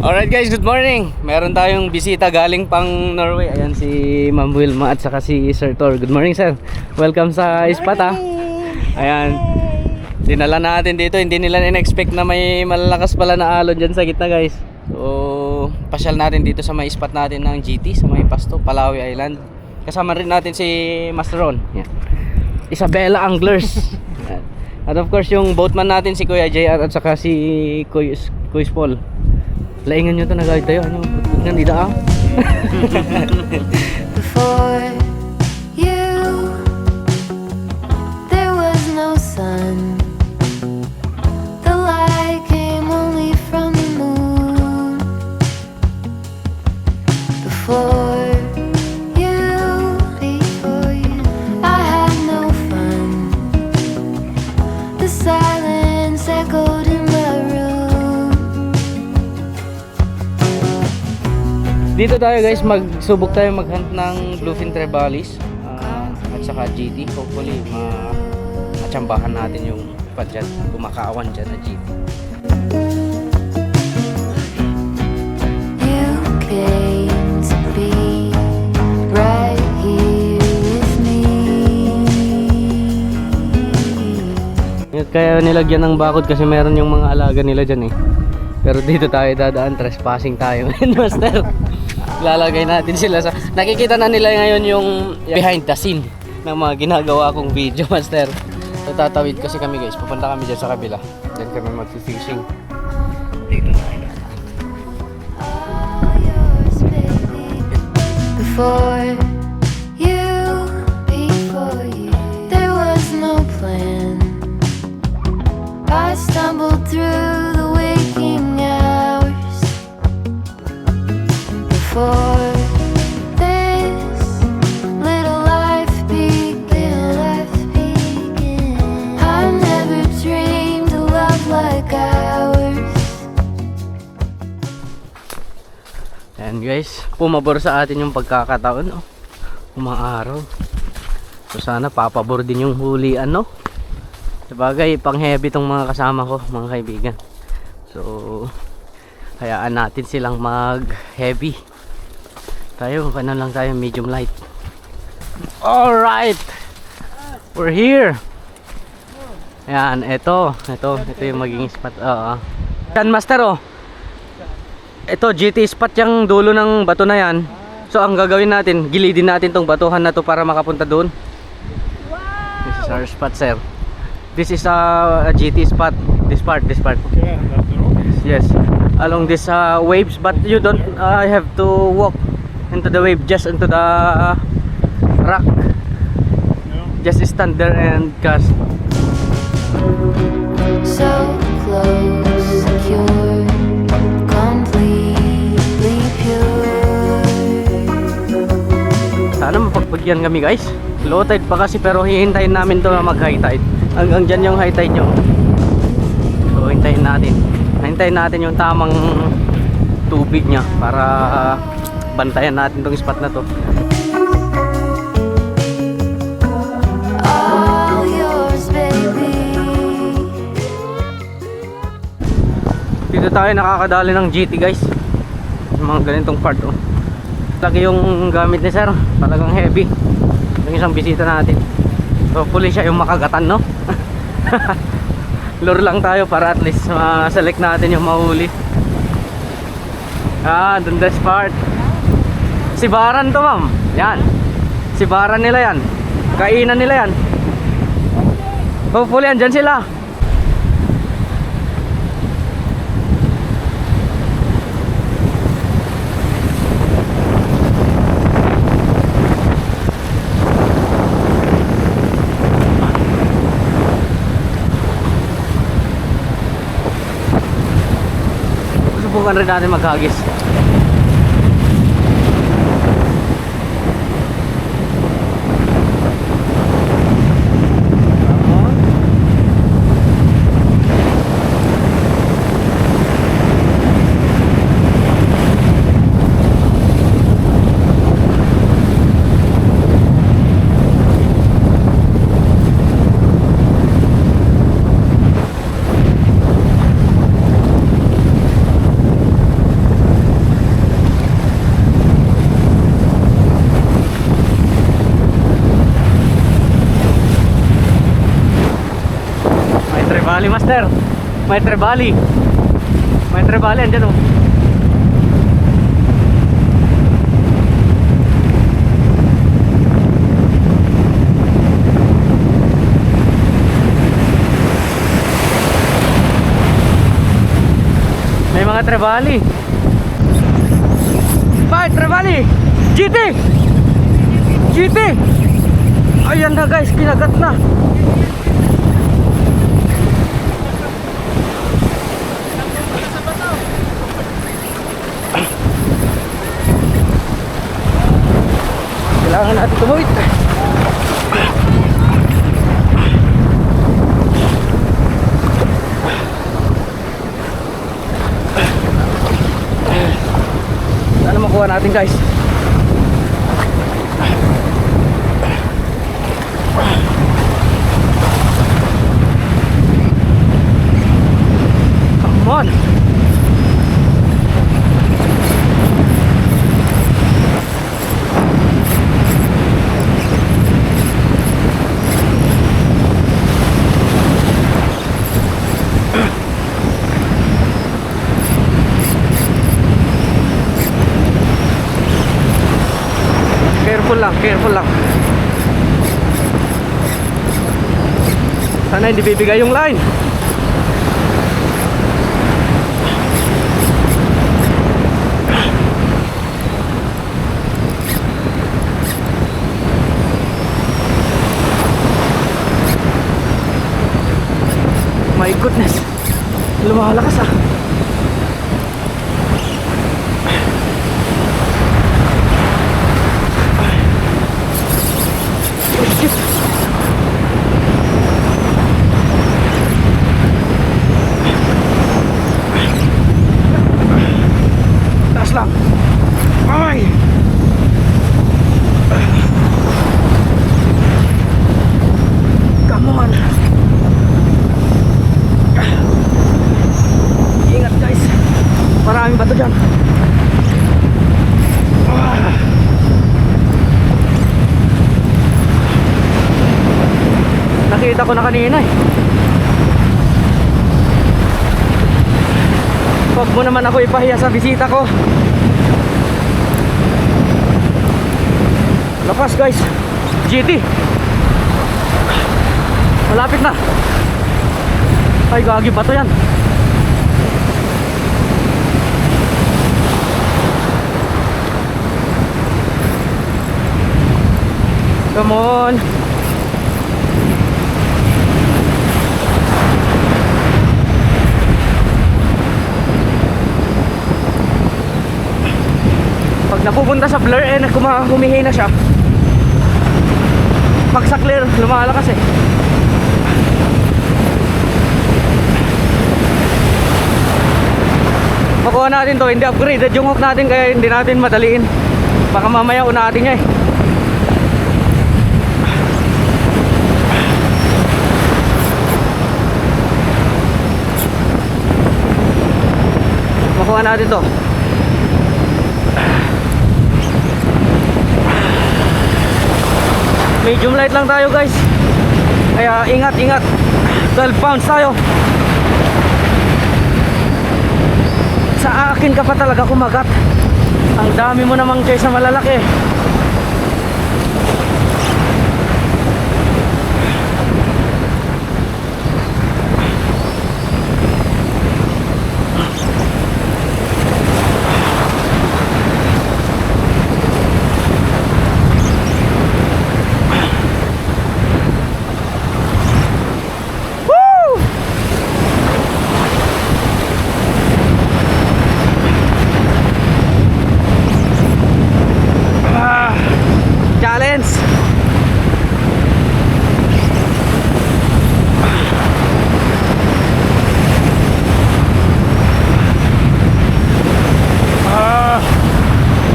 Alright guys, good morning. Meron tayong bisita galing pang Norway. Ayan si Ma'am Wilma at saka si Sir Thor. Good morning sir. Welcome sa spot ha. Ayan. Dinala natin dito. Hindi nila in-expect na may malalakas pala na alon dyan sa gitna guys. So, pasyal natin dito sa may spot natin ng GT sa may Pasto, Palawi Island. Kasama rin natin si Master Ron. Ayan. Isabela Anglers. Ayan. At of course yung boatman natin si Kuya JR at saka si Kuya Paul. Laingan nyo ito, nagawid tayo. Ano? Nga, di daang. Before you, there was no sun. The light came only from the moon. Before you, I had no fun. The silence echoed in my room. Dito tayo guys, magsubok tayo maghunt ng bluefin trebalis at saka GT. Hopefully matsambahan natin yung padyan, kumakaawan dyan na GT. You came to be right here with me. Kaya nilagyan ng bakod kasi meron yung mga alaga nila dyan eh. Pero dito tayo dadaan, trespassing tayo. Master, lalagay natin sila sa... Nakikita na nila ngayon yung behind the scene ng mga ginagawa kong video, Master. So tatawid kasi kami guys, pupunta kami dyan sa kabila. Dyan kami mag-fishing. Dito na tayo. All yours, baby. Before you, there was no plan. I stumbled through the waking hours. Before this little life began, I never dreamed a love like ours. Ayan guys, pumabor sa atin yung pagkakataon, no? Umaaraw. So sana papabor din yung hulian, no? Sabagay, pang heavy tong mga kasama ko, mga kaibigan. So hayaan natin silang mag heavy. Tayo, ano lang tayo, medium light. Alright, we're here. Ayan, ito yung magiging spot. Yan Master, oh. Ito GT spot yung dulo ng bato na yan. So ang gagawin natin, gilidin natin tong batuhan na to para makapunta doon. This is our spot, sir. This is a GT spot. This part. Yes. Along this waves, but you don't have to walk into the wave, just into the rock. Just stand there and cast. So close, secure, completely pure. Sana mapagpagyan kami guys. Low tide pa kasi pero hihintayin namin to na mag high tide. Hanggang dyan yung high tide nyo. So hintayin natin. Hintayin natin yung tamang tubig nya para bantayan natin tong spot na to. All yours, baby. Dito tayo nakakadali ng GT guys. Yung mga ganitong part, oh. Lagi yung gamit ni sir, talagang heavy. Yung isang bisita natin. Hopefully siya yung makagatan, no? Lure lang tayo para at least select natin yung mahuli. Dun this part. Sibaran to ma'am. Yan. Sibaran nila yan. Kainan nila yan. Hopefully andyan sila. Subukan rin natin maghagis. Trevally master. May Trevally. May Trevally andyan oh. May mga Trevally. Bye Trevally. GT. GT. Ayan na guys, kinagat na. Kailangan natin tumuwid. Ano makuha natin guys? Come on. Careful lang. Sana hindi bibigay yung line. My goodness. Lumalakas ah. Taas lang. Ay. Come on. Ingat guys. Maraming bato dyan. Nakita ko na kanina eh. Huwag mo naman ako ipahiya sa bisita ko. Lakas guys. GT. Malapit na. Ay gagi ba to yan? Come on. Pag napupunta sa blur eh, humihina siya. Pag sa clear, lumalakas eh. Makuha natin to, hindi upgraded yung hook natin kaya hindi natin madaliin. Baka mamaya unatin niya eh. Makuha natin to. Medium light lang tayo guys. Kaya ingat. 12 pounds tayo. Sa akin ka pa talaga kumagat. Ang dami mo namang choice na malalaki. Challenge.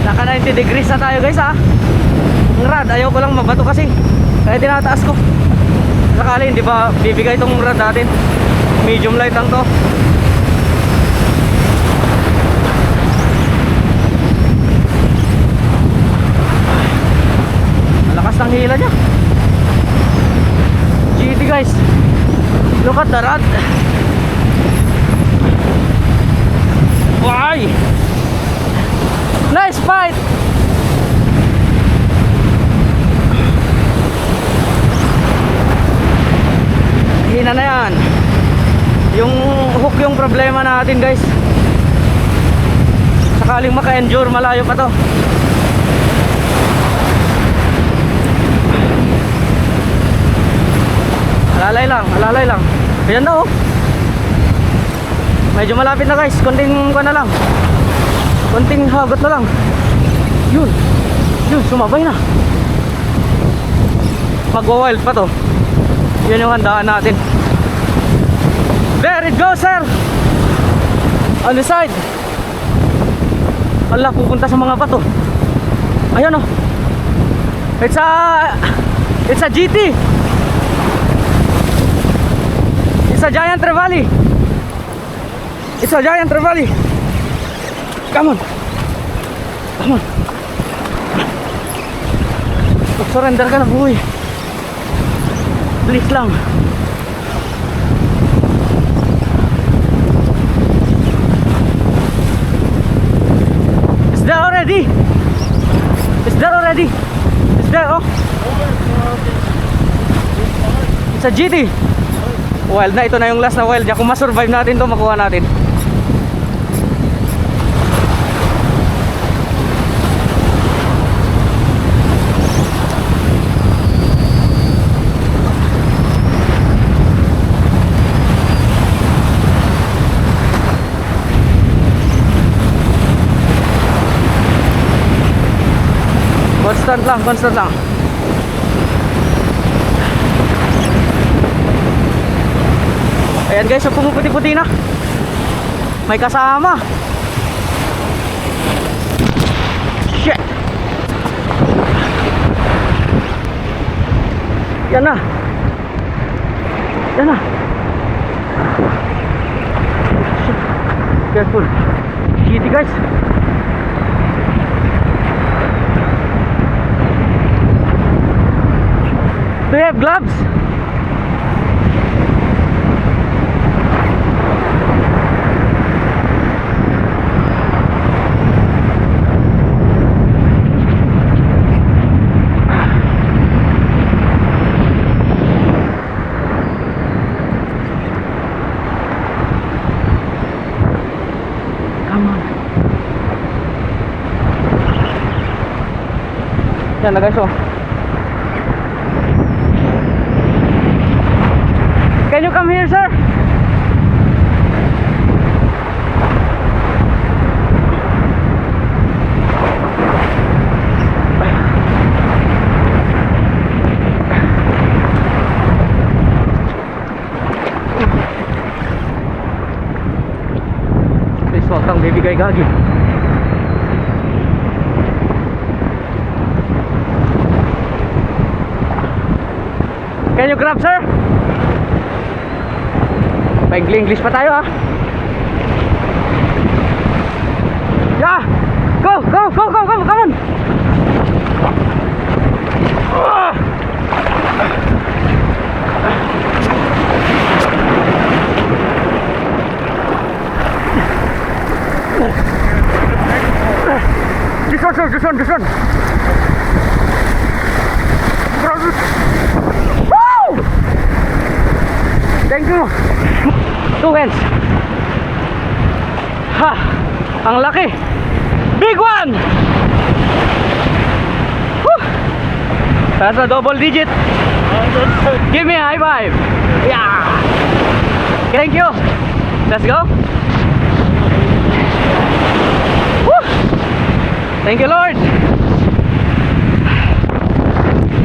Naka 90 degrees na tayo guys ha. Ang rad, ayaw ko lang mabato kasi. Kaya tinataas ko. Sakali hindi ba bibigay itong rad natin. Medium light lang to. Lakas ng hila niya. GT guys. Look at the rod. Why? Nice fight. Hina na yan. Yung hook yung problema natin, guys. Sakaling maka-endure, malayo pa to. Alalay lang. Ayan na, oh. Medyo malapit na, guys. Konting na lang. Konting hagot na lang. Yun, sumabay na. Magwa-wild pa to. Yan yung handaan natin. There it goes, sir. On the side. Ala, pupunta sa mga bato. Ayan, oh. It's a GT. It's a giant trevally. It's a giant trevally. Come on. Surrender ka na, boy. Please lang. Is there already? Is there, oh? It's a GT. Wild na, ito na yung last na wild. Kung masurvive natin to, makuha natin. Constant lang. Ayan, guys, so pumuputi-puti na. May kasama. Shit. Yan na. Shit. Careful. GT, guys. Do you have gloves? Come on. Yan na, guys, oh. Can you come here, sir? Please, wag kang bibigay gagi. Can you grab, sir? Pa-English pa tayo, ha? Yeah! Go! Come on! This one, sir, this one. Woo! Thank you. 2 hands. Ha! Ang laki. Big one. Woo! That's a double digit. Give me a high five. Yeah. Thank you. Let's go. Woo! Thank you, Lord.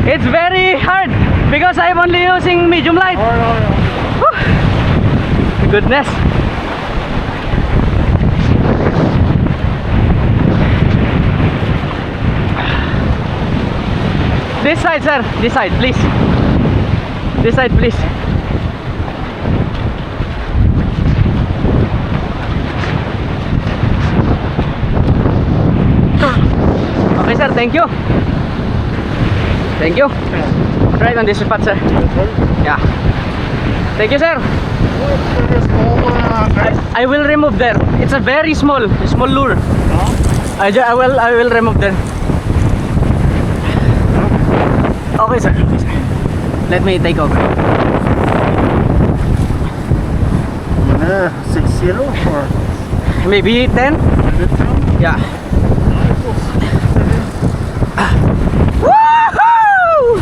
It's very hard because I'm only using medium light. Woo! Goodness. This side, sir. This side, please. This side, please. Okay, sir. Thank you. Thank you. Right on this spot, sir. Yeah. Thank you, sir. I will remove there. It's a very small lure. I will remove there. Okay, sir. Let me take over. 6-0 or Maybe 10? Yeah. Woohoo!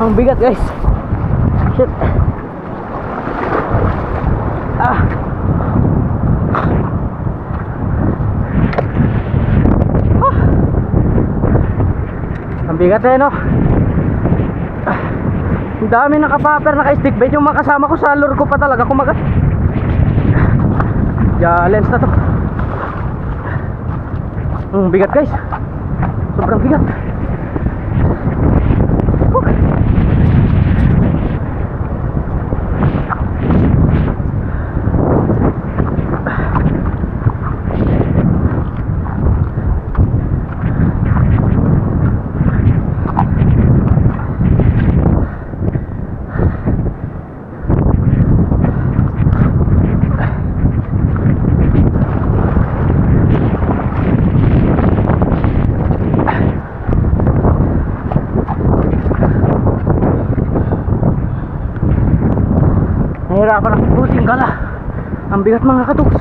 Ang bigat, guys. Shit. Ah. Ang bigat no? Ang dami nakapapper, naka-stick bait. Yung makasama ko sa lure ko pa talaga kumagat. Challenge na to. Ang bigat, guys. Sobrang bigat. Nahirapan ako puting gala. Ang bigat, mga katuks.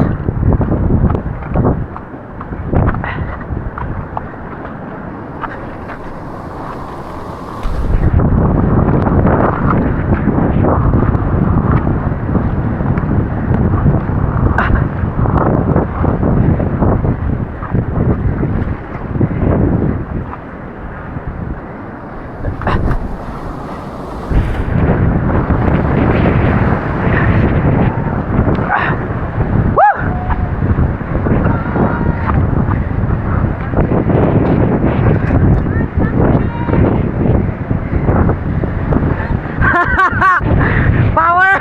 Power!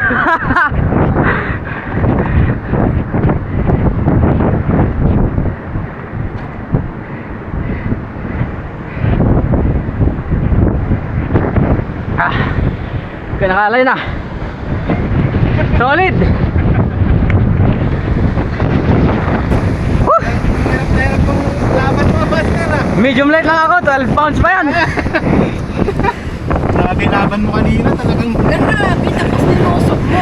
Kinakalay na. Solid. Medium light lang ako, 12 pounds pa yan. Grabe laban mo kanina, talagang Grabe, tapos nilusok mo.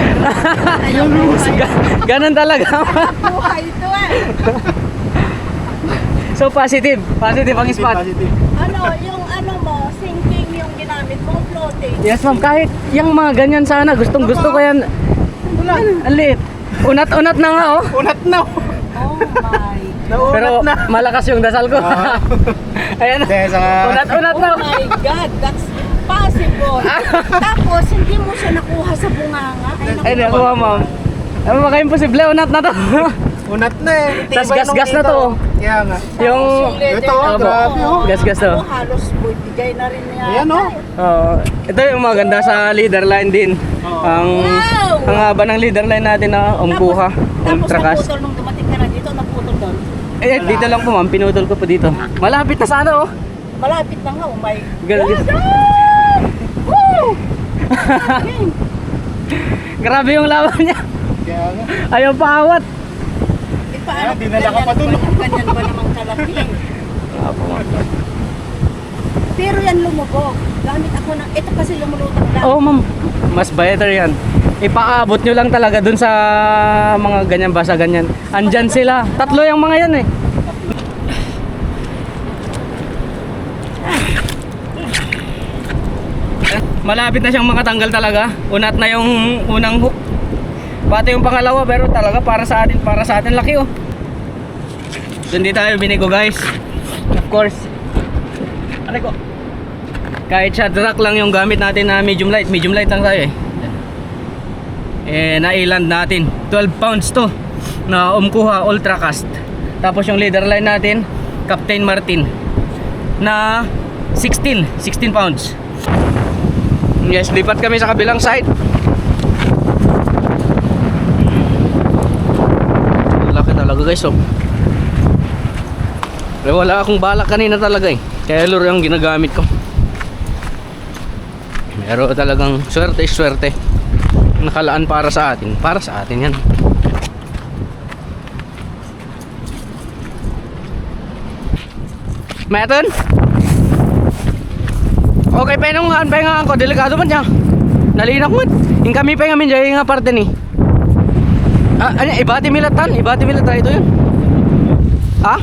Ayaw mo Ganun talaga. buhay ito eh. So positive ang spot. positive. Ano, yung ano mo, sinking yung ginamit mo, floating. Yes ma'am, kahit yung mga ganyan sana, gustong gusto ko yan. Ang liit. Unat-unat na nga oh. Unat na! Oh my. Naunat Pero na! malakas yung dasal ko. Ayan. Hindi, Unat-unat na. Oh my God, that's impossible. Tapos, hindi mo siya nakuha sa bunganga. Ay, nakuha ma'am. Ano ba kayo imposible? Unat na to. Unat na eh. Tas Tibay nung gas-gas na dito. to. Kaya nga. Yung... Ito, grabe, oh. Gas-gas to. Halos bigay na rin niya. Ayan oh. Ito yung maganda sa leader line din. Ang haba ng leader line natin na umkuha. Tapos Ultrakas. naputol nung dumating ka na dito, naputol doon. Eh, dito lang po ma'am. Pinutol ko po dito. Malapit na sana oh. Malapit na nga, oh my Galing. God! Woo! Grabe yung laban niya. Kaya nga. Ayaw paawat. Eh, paano Ayan, dinala ka pa dun, oh. Ganyan ba namang kalaki? Pero yan lumubog. Gamit ako ng, ito kasi lumulutang lang. Oo ma'am. Mas better yan. Ipaabot nyo lang talaga dun sa mga ganyan basa ganyan. Andyan sila. Tatlo yung mga yan eh. Malapit na siyang makatanggal talaga. Unat na yung unang hook. Pati yung pangalawa pero talaga para sa atin laki oh. Hindi tayo binigo guys. Of course. Aray ko. Kahit shot rack lang yung gamit natin na medium light lang tayo eh. Na-land natin 12 pounds to na Umkuha Ultra Cast. Tapos yung leader line natin Captain Martin na 16 pounds. Yes, lipat kami sa kabilang side. Laki talaga guys oh. Pero wala akong balak kanina talaga eh. Kaya lure yung ginagamit ko. Pero talagang swerte. Nakalaan para sa atin. Para sa atin yan. Meton? Okay, pengang ko. Delikado man siya. Nalinak mo. Yung kami pengamin dyan yung parte ni. Ibati milatan ito yun. Ha?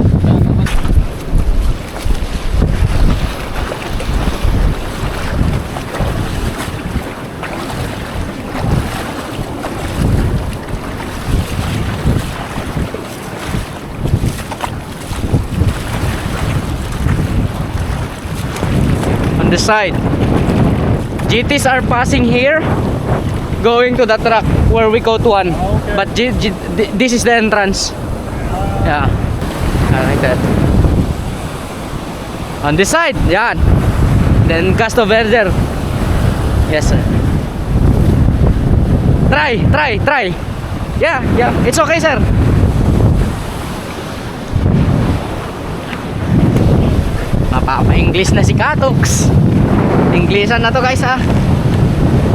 On the side, GTs are passing here, going to the truck where we go to one. Okay. But this is the entrance. Yeah, like that. On this side, yeah. Then Casto Verde. Yes, sir. Try. Yeah. It's okay, sir. Mapapa-English na si Katox. Englishan na to guys ha.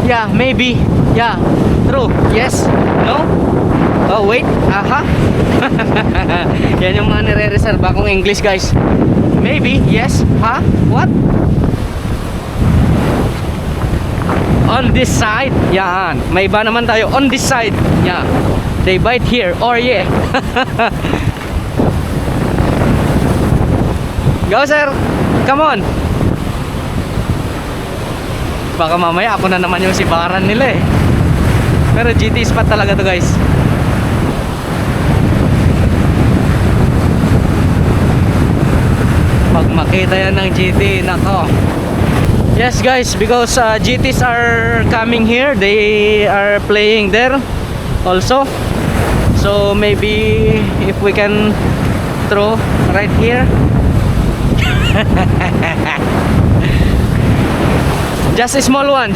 Yeah, maybe. Yeah, true. Yes. No? Oh wait. Aha. Yan yung mga nire-reserve akong English guys. Maybe. Yes. Ha? What? On this side. Yan. May iba naman tayo. On this side. Yeah. They bite here. Or yeah. Go sir. Come on. Baka mamaya ako na naman yung sibaran nila eh. Pero GT spot talaga to guys. Pag makita yan ng GT, nako. Yes guys, because GTs are coming here. They are playing there also. So maybe if we can throw right here. Just a small one.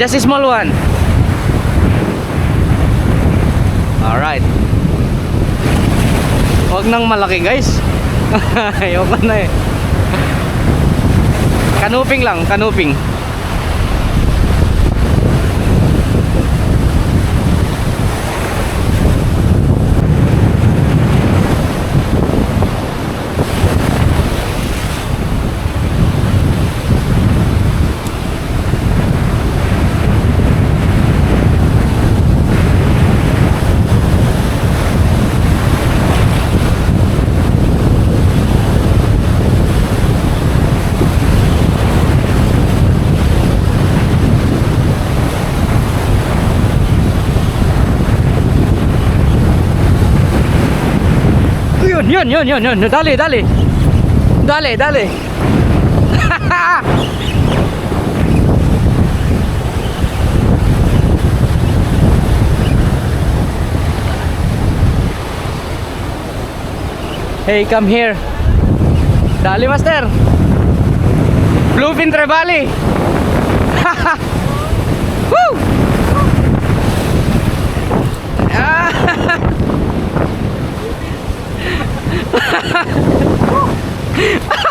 Alright. Huwag nang malaki guys. Ayoko na eh. Kanuping lang. Yun. Dali. Hey, come here. Dali, master. Bluefin Trevally. Woo!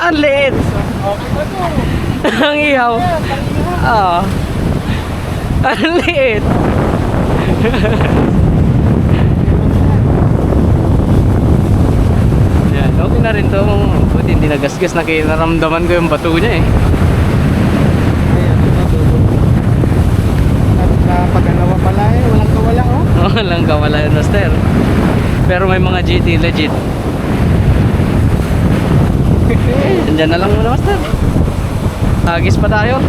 Ang liit. Ang ihaw. Oo. Ang liit. Yan, okay na rin to. Buti hindi nagasgas na kinaramdaman ko yung bato niya eh. Napaganawa pala eh. Walang kawala oh. Walang kawala yun, master. Pero may mga GT legit. Diyan na lang muna master. Hagis pa tayo.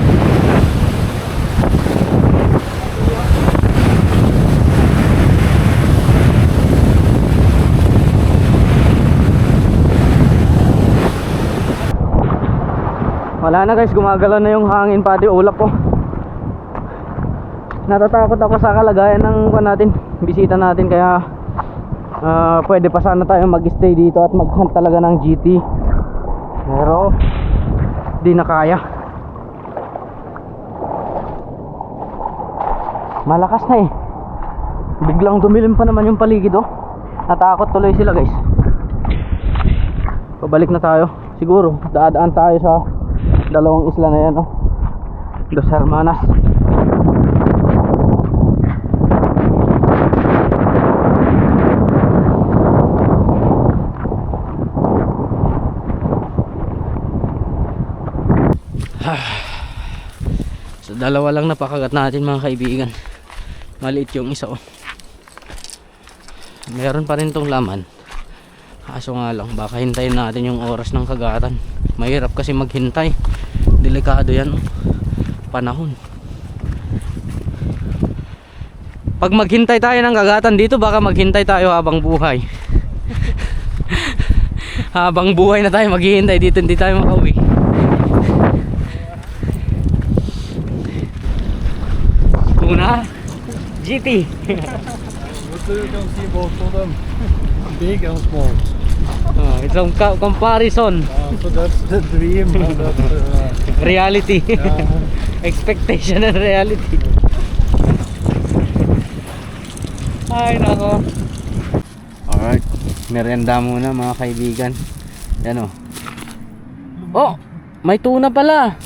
Wala na guys, gumagalaw na yung hangin pati ulap ko. Natatakot ako sa kalagayan ng natin, bisita natin, kaya pwede pa sana tayo mag-stay dito at mag-hunt talaga ng GT. Pero di na kaya. Malakas na eh. Biglang dumilim pa naman yung paligid oh. Natakot tuloy sila guys. Pabalik na tayo. Siguro dadaan tayo sa dalawang isla na yan oh. Dos Hermanas. So dalawa lang napakagat natin mga kaibigan. Maliit yung isa oh. Meron pa rin tong laman. Kaso nga lang baka hintayin natin yung oras ng kagatan. Mahirap kasi maghintay. Delikado yan oh. Panahon. Pag maghintay tayo ng kagatan dito, baka maghintay tayo habang buhay. Habang buhay na tayo maghihintay dito, hindi tayo makauwi. Una, GT. You can see both of them, big and small. It's a comparison. So that's the dream. And that's, Reality. Expectation and reality. Ay nako. Alright, merienda muna mga kaibigan. Yan o. Oh, may tuna pala.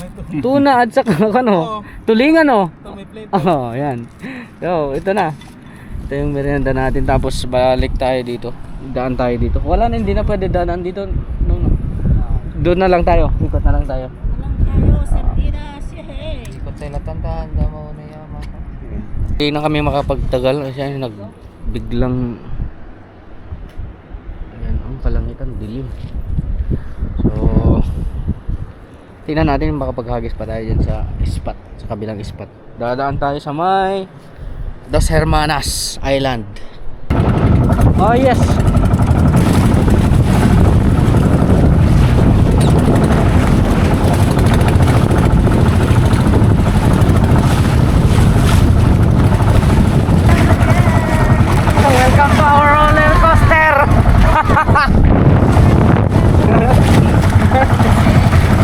Tuna at saka ano, tulingan o. Oh, yan. So, ito na. Ito yung merienda natin, tapos balik tayo dito. Daan tayo dito. Wala na, hindi na pwede daanan dito. No. Doon na lang tayo. Ikot na lang tayo. ikot tayo natandahan. Dama na yaman. Hindi na kami makapagtagal kasi biglang ayan, ang kalangitan, dilim. So tingnan natin makapaghagis pa tayo dyan sa spot, sa kabilang spot. Dadaan tayo sa may Dos Hermanas Island. Oh yes. Welcome to our roller coaster.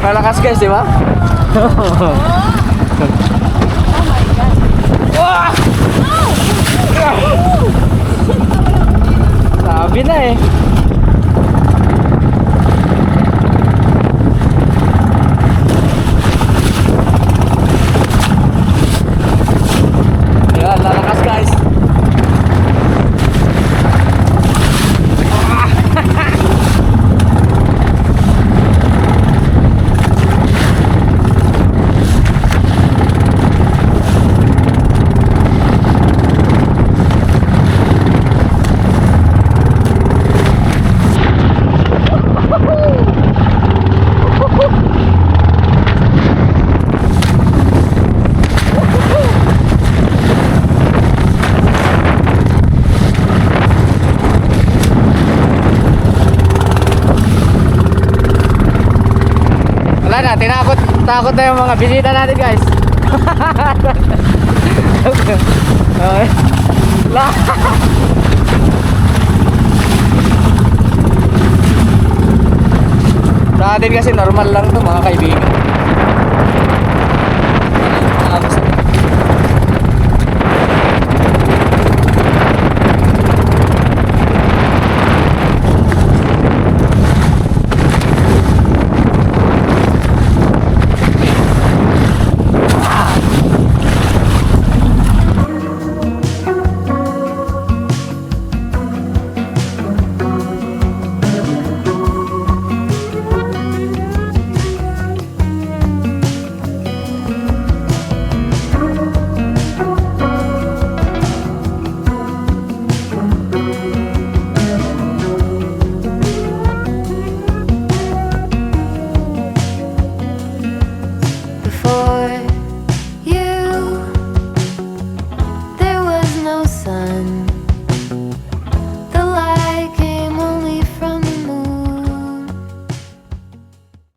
Malakas guys, di ba? Wah! Sabi na eh. Yan, lalakas guys. Wala na, takot na yung mga bisita natin guys. Okay. Sa atin kasi normal lang to mga kaibigan.